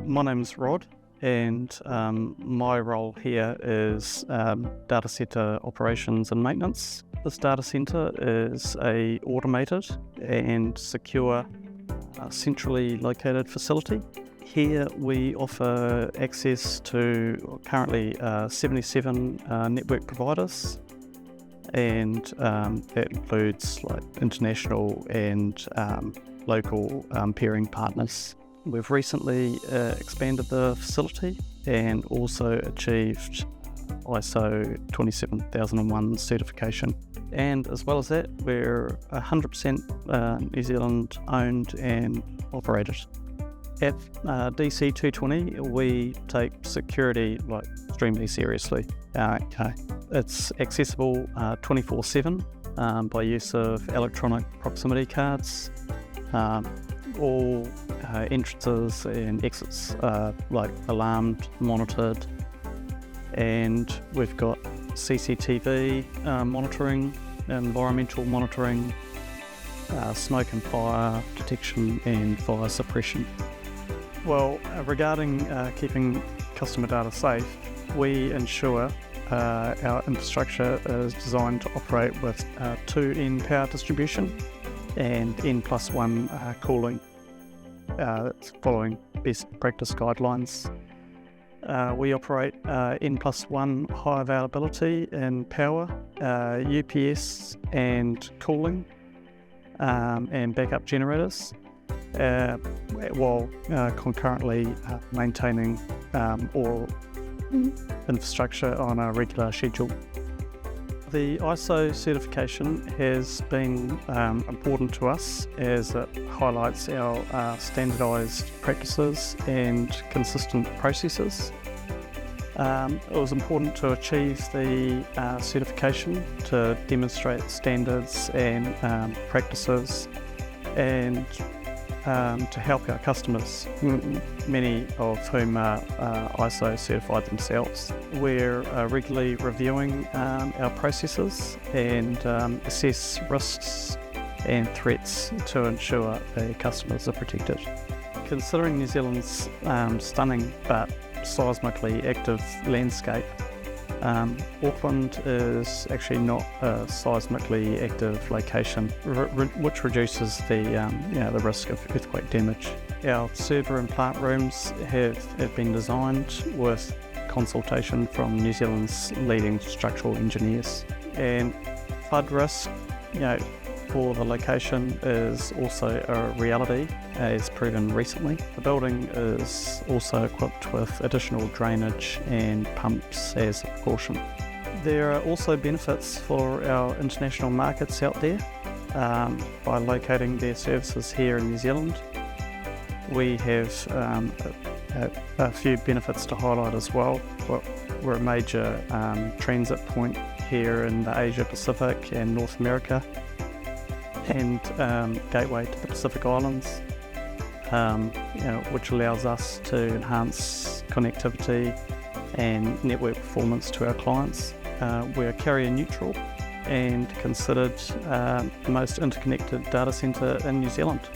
My name's Rod, and my role here is data center operations and maintenance. This data center is a automated and secure, centrally located facility. Here we offer access to currently 77 network providers, and that includes like international and local peering partners. We've recently expanded the facility and also achieved ISO 27001 certification. And as well as that, we're 100% New Zealand owned and operated. At DC220, we take security extremely seriously. It's accessible 24/7 by use of electronic proximity cards. All entrances and exits are alarmed, monitored, and we've got CCTV monitoring, environmental monitoring, smoke and fire detection and fire suppression. Well, regarding keeping customer data safe, we ensure our infrastructure is designed to operate with 2N power distribution and N+1 cooling. It's following best practice guidelines. We operate N+1 high availability in power, UPS and cooling, and backup generators, while concurrently maintaining all infrastructure on a regular schedule. The ISO certification has been important to us as it highlights our standardised practices and consistent processes. It was important to achieve the certification to demonstrate standards and practices, and to help our customers, many of whom are ISO certified themselves. We're regularly reviewing our processes and assess risks and threats to ensure the customers are protected. Considering New Zealand's stunning but seismically active landscape, Auckland is actually not a seismically active location, which reduces the risk of earthquake damage. Our server and plant rooms have been designed with consultation from New Zealand's leading structural engineers. And flood risk, for the location is also a reality, as proven recently. The building is also equipped with additional drainage and pumps as a precaution. There are also benefits for our international markets out there by locating their services here in New Zealand. We have a few benefits to highlight as well. We're a major transit point here in the Asia Pacific and North America, and gateway to the Pacific Islands, which allows us to enhance connectivity and network performance to our clients. We're carrier neutral and considered the most interconnected data centre in New Zealand.